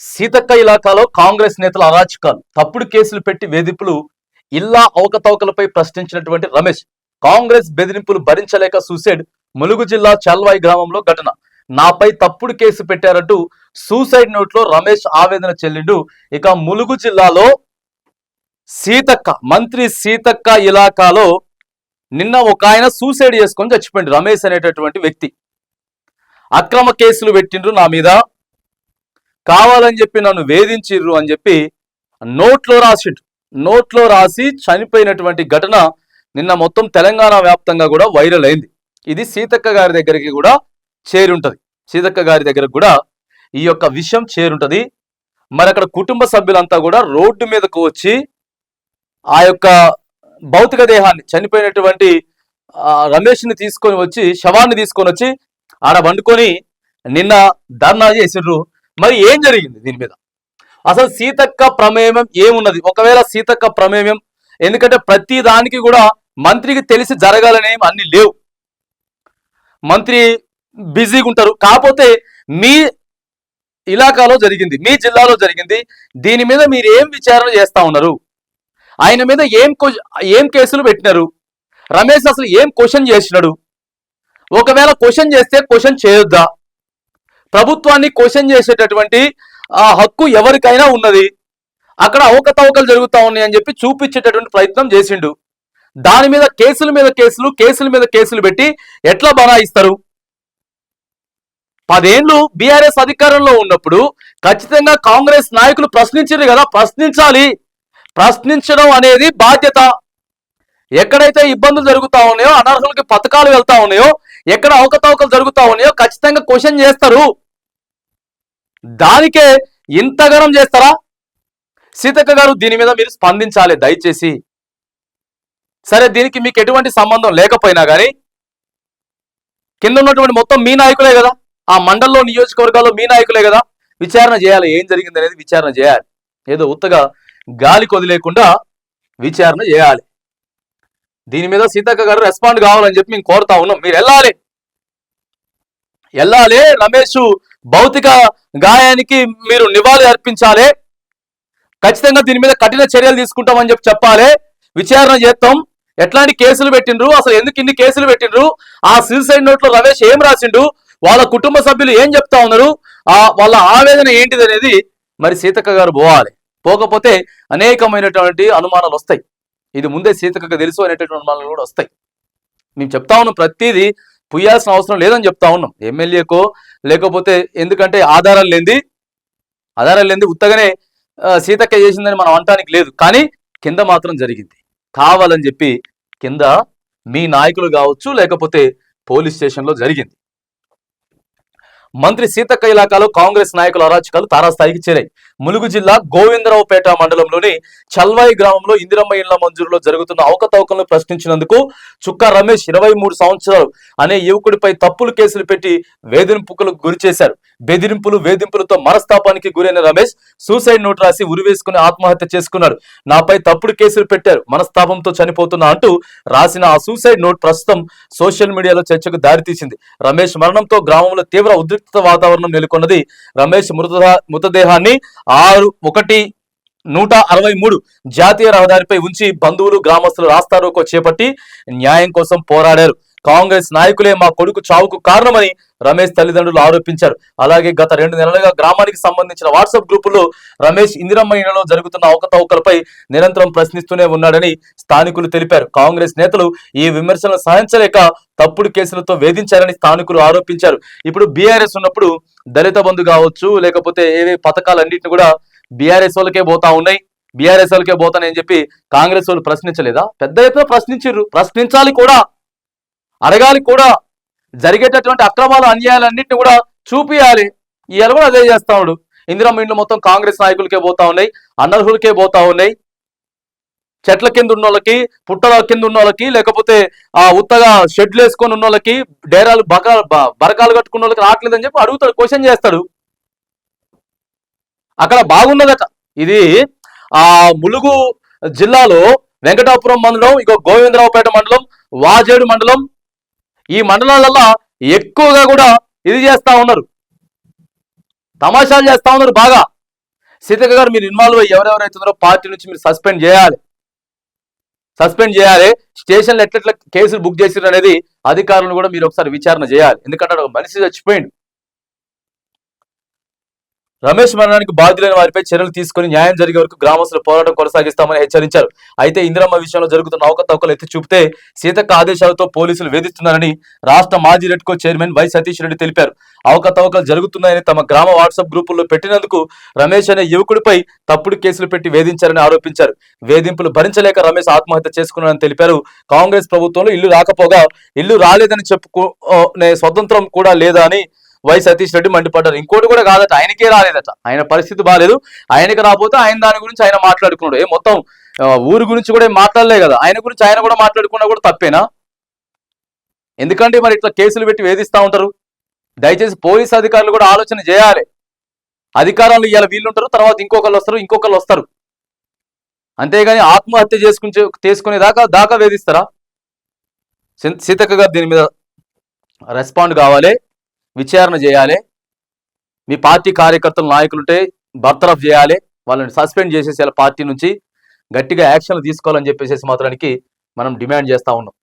సీతక్క ఇలాకాలో కాంగ్రెస్ నేతల అరాచకాలు, తప్పుడు కేసులు పెట్టి వేధింపులు, ఇల్లా అవకతవకలపై ప్రశ్నించినటువంటి రమేష్ కాంగ్రెస్ బెదిరింపులు భరించలేక సూసైడ్. ములుగు జిల్లా చల్వాయి గ్రామంలో ఘటన. నాపై తప్పుడు కేసు పెట్టారంటూ సూసైడ్ నోట్ లో రమేష్ ఆవేదన చెల్లిండు. ఇక ములుగు జిల్లాలో మంత్రి సీతక్క ఇలాకాలో నిన్న ఒక ఆయన సూసైడ్ చేసుకొని చచ్చిపోయింది. రమేష్ అనేటటువంటి వ్యక్తి అక్రమ కేసులు పెట్టిండ్రు నా మీద, కావాలని చెప్పి నన్ను వేధించిర్రు అని చెప్పి నోట్లో రాసి చనిపోయినటువంటి ఘటన నిన్న మొత్తం తెలంగాణ వ్యాప్తంగా కూడా వైరల్ అయింది. ఇది సీతక్క గారి దగ్గరికి కూడా చేరుంటది. సీతక్క గారి దగ్గరకు కూడా ఈ యొక్క విషయం చేరుంటది. మరి అక్కడ కుటుంబ సభ్యులంతా కూడా రోడ్డు మీదకు వచ్చి ఆ యొక్క భౌతిక దేహాన్ని, చనిపోయినటువంటి రమేష్ని తీసుకొని వచ్చి, శవాన్ని తీసుకొని వచ్చి ఆడ వండుకొని నిన్న ధర్నా చేసిండ్రు. మరి ఏం జరిగింది దీని మీద? అసలు సీతక్క ప్రమేయం ఏమున్నది? ఒకవేళ సీతక్క ప్రమేయం, ఎందుకంటే ప్రతి దానికి కూడా మంత్రికి తెలిసి జరగాలనే అన్ని లేవు. మంత్రి బిజీగా ఉంటారు. కాకపోతే మీ ఇలాకాలో జరిగింది, మీ జిల్లాలో జరిగింది, దీని మీద మీరు ఏం విచారణ చేస్తా ఉన్నారు? ఆయన మీద ఏం కేసులు పెట్టినారు? రమేష్ అసలు ఏం క్వశ్చన్ చేసినాడు? ఒకవేళ క్వశ్చన్ చేస్తే క్వశ్చన్ చేయొద్దా? ప్రభుత్వాన్ని క్వశ్చన్ చేసేటటువంటి హక్కు ఎవరికైనా ఉన్నది. అక్కడ అవకతవకలు జరుగుతూ ఉన్నాయి అని చెప్పి చూపించేటటువంటి ప్రయత్నం చేసిండు. దాని మీద కేసుల మీద కేసులు పెట్టి ఎట్లా బనాయిస్తారు? 10 ఏళ్ళు బీఆర్ఎస్ అధికారంలో ఉన్నప్పుడు ఖచ్చితంగా కాంగ్రెస్ నాయకులు ప్రశ్నించారు కదా, ప్రశ్నించాలి. ప్రశ్నించడం అనేది బాధ్యత. ఎక్కడైతే ఇబ్బందులు జరుగుతా ఉన్నాయో, అనర్హులకి పథకాలు వెళ్తా ఉన్నాయో, ఎక్కడ అవకతవకలు జరుగుతా ఉన్నాయో ఖచ్చితంగా క్వశ్చన్ చేస్తారు. దానికే ఇంతగానం చేస్తారా? సీతక్క గారు, దీని మీద మీరు స్పందించాలి దయచేసి. సరే, దీనికి మీకు ఎటువంటి సంబంధం లేకపోయినా కానీ కింద ఉన్నటువంటి మొత్తం మీ నాయకులే కదా, ఆ మండలంలో నియోజకవర్గాల్లో మీ నాయకులే కదా, విచారణ చేయాలి. ఏం జరిగింది అనేది విచారణ చేయాలి. ఏదో ఉత్తగా గాలి కొదిలేకుండా విచారణ చేయాలి. దీని మీద సీతక్క గారు రెస్పాండ్ కావాలని చెప్పి మేము కోరుతా ఉన్నాం. మీరు వెళ్ళాలి. రమేష్ భౌతిక గాయానికి మీరు నివాళి అర్పించాలి. ఖచ్చితంగా దీని మీద కఠిన చర్యలు తీసుకుంటామని చెప్పాలి. విచారణ చేస్తాం. ఎట్లాంటి కేసులు పెట్టిండ్రు, అసలు ఎందుకు ఇన్ని కేసులు పెట్టిండ్రు, ఆ సూసైడ్ నోట్ లో రమేష్ ఏం రాసిండు, వాళ్ళ కుటుంబ సభ్యులు ఏం చెప్తా ఉన్నారు, వాళ్ళ ఆవేదన ఏంటిది అనేది మరి సీతక్క గారు పోవాలి. పోకపోతే అనేకమైనటువంటి అనుమానాలు వస్తాయి. ఇది ముందే సీతక్కకు తెలుసు అనేటటువంటి అనుమానాలు కూడా వస్తాయి. మేము చెప్తా ఉన్నాం, ప్రతిదీ పుయ్యాల్సిన అవసరం లేదని చెప్తా ఉన్నాం ఎమ్మెల్యేకో, లేకపోతే ఎందుకంటే ఆధారాలు లేనిది ఉత్తగానే సీతక్క చేసిందని మనం అనటానికి లేదు. కానీ కింద మాత్రం జరిగింది. కావాలని చెప్పి కింద మీ నాయకులు కావచ్చు, లేకపోతే పోలీస్ స్టేషన్లో జరిగింది. మంత్రి సీతక్క ఇలాకాలో కాంగ్రెస్ నాయకుల అరాచకాలు తారాస్థాయికి చేరాయి. ములుగు జిల్లా గోవిందరావుపేట మండలంలోని చల్వాయి గ్రామంలో ఇందిరమ్మ ఇళ్ల మంజూరులో జరుగుతున్న అవకతవకలను ప్రశ్నించినందుకు చుక్కా రమేష్ 23 సంవత్సరాలు అనే యువకుడిపై తప్పుడు కేసులు పెట్టి వేధింపులకు గురి చేశారు. వేధింపులతో మనస్తాపానికి గురైన రమేష్ సూసైడ్ నోట్ రాసి ఉరివేసుకుని ఆత్మహత్య చేసుకున్నాడు. నాపై తప్పుడు కేసులు పెట్టారు, మనస్తాపంతో చనిపోతున్నా అంటూ రాసిన ఆ సూసైడ్ నోట్ ప్రస్తుతం సోషల్ మీడియాలో చర్చకు దారితీసింది. రమేష్ మరణంతో గ్రామంలో తీవ్ర ఉద్రిక్త వాతావరణం నెలకొన్నది. రమేష్ మృతదేహాన్ని 163 జాతీయ రహదారిపై ఉంచి బంధువులు, గ్రామస్తులు రాస్తారోకో చేపట్టి న్యాయం కోసం పోరాడారు. కాంగ్రెస్ నాయకులే మా కొడుకు చావుకు కారణమని రమేష్ తల్లిదండ్రులు ఆరోపించారు. అలాగే గత 2 నెలలుగా గ్రామానికి సంబంధించిన వాట్సాప్ గ్రూపుల్లో రమేష్ ఇందిరమ్మ ఇళ్లలో జరుగుతున్న అవకతవకలపై నిరంతరం ప్రశ్నిస్తూనే ఉన్నాడని స్థానికులు తెలిపారు. కాంగ్రెస్ నేతలు ఈ విమర్శలను సహించలేక తప్పుడు కేసులతో వేధించారని స్థానికులు ఆరోపించారు. ఇప్పుడు బీఆర్ఎస్ ఉన్నప్పుడు దళిత బంధు కావచ్చు, లేకపోతే ఏవే పథకాలన్నింటినీ కూడా బీఆర్ఎస్ వాళ్ళకే పోతా ఉన్నాయి, బీఆర్ఎస్ వాళ్ళకే పోతానని చెప్పి కాంగ్రెస్ వాళ్ళు ప్రశ్నించలేదా? పెద్ద ఎత్తున ప్రశ్నించారు. ప్రశ్నించాలి కూడా, అడగాలి కూడా. జరిగేటటువంటి అక్రమాలు, అన్యాయాలన్నింటినీ కూడా చూపియాలి. ఇవాళ కూడా అదే చేస్తా ఉన్నాడు. ఇందిరమ్మ ఇండ్లు మొత్తం కాంగ్రెస్ నాయకులకే పోతా ఉన్నాయి, అనర్హులకే పోతా ఉన్నాయి. చెట్ల కింద ఉన్న వాళ్ళకి, పుట్టల కింద ఉన్న వాళ్ళకి, లేకపోతే ఉత్తగా షెడ్లు వేసుకొని ఉన్న వాళ్ళకి, డేరాలు బరకాలు కట్టుకున్న వాళ్ళకి రావట్లేదని చెప్పి అడుగుతాడు, క్వశ్చన్ చేస్తాడు. అక్కడ బాగున్నదట. ఇది ములుగు జిల్లాలో వెంకటాపురం మండలం, ఇక గోవిందరావుపేట మండలం, వాజేడు మండలం, ఈ మండలాలలో ఎక్కువగా కూడా ఇది చేస్తా ఉన్నారు, తమాషాలు చేస్తా ఉన్నారు బాగా. సీతక్క గారు మీరు ఇన్వాల్వ్ అయ్యి ఎవరెవరైతే ఉన్నారో పార్టీ నుంచి మీరు సస్పెండ్ చేయాలి. స్టేషన్లు ఎట్లెట్లా కేసులు బుక్ చేసిరు అనేది అధికారులను కూడా మీరు ఒకసారి విచారణ చేయాలి. ఎందుకంటే ఒక మనిషి చచ్చిపోయిండు. రమేష్ మరణానికి బాధ్యులైన వారిపై చర్యలు తీసుకుని న్యాయం జరిగే వరకు గ్రామస్తులు పోరాటం కొనసాగిస్తామని హెచ్చరించారు. అయితే ఇందిరమ్మ విషయంలో జరుగుతున్న అవకతవకలు ఎత్తి చూపితే సీతక్క ఆదేశాలతో పోలీసులు వేధిస్తున్నారని రాష్ట్ర మాజీ రెడ్కో చైర్మన్ వై సతీష్ రెడ్డి తెలిపారు. అవకతవకలు జరుగుతున్నాయని తమ గ్రామ వాట్సాప్ గ్రూపుల్లో పెట్టినందుకు రమేష్ అనే యువకుడిపై తప్పుడు కేసులు పెట్టి వేధించారని ఆరోపించారు. వేధింపులు భరించలేక రమేష్ ఆత్మహత్య చేసుకున్నారని తెలిపారు. కాంగ్రెస్ ప్రభుత్వంలో ఇల్లు రాకపోగా ఇల్లు రాలేదని చెప్పుకునే స్వతంత్రం కూడా లేదా అని వై సతీష్ రెడ్డి మండిపడ్డారు. ఇంకోటి కూడా కాదట, ఆయనకే రాలేదట. ఆయన పరిస్థితి బాగాలేదు, ఆయనకి రాకపోతే ఆయన దాని గురించి ఆయన మాట్లాడుకున్నాడు. మొత్తం ఊరి గురించి కూడా మాట్లాడలే కదా, ఆయన గురించి ఆయన కూడా మాట్లాడుకున్నా కూడా తప్పేనా? ఎందుకంటే మరి ఇట్లా కేసులు పెట్టి వేధిస్తూ ఉంటారు. దయచేసి పోలీస్ అధికారులు కూడా ఆలోచన చేయాలి. అధికారాలు ఇవాళ వీళ్ళుంటారు, తర్వాత ఇంకొకళ్ళు వస్తారు. అంతేగాని ఆత్మహత్య చేసుకునే దాకా వేధిస్తారా? సీతక్క గారు దీని మీద రెస్పాండ్ కావాలి, విచారణ చేయాలి. మీ పార్టీ కార్యకర్తలు నాయకులుంటే బర్తరఫ్ చేయాలి, వాళ్ళని సస్పెండ్ చేసేసి పార్టీ నుంచి గట్టిగా యాక్షన్లు తీసుకోవాలని చెప్పేసి మాత్రానికి మనం డిమాండ్ చేస్తా ఉన్నాం.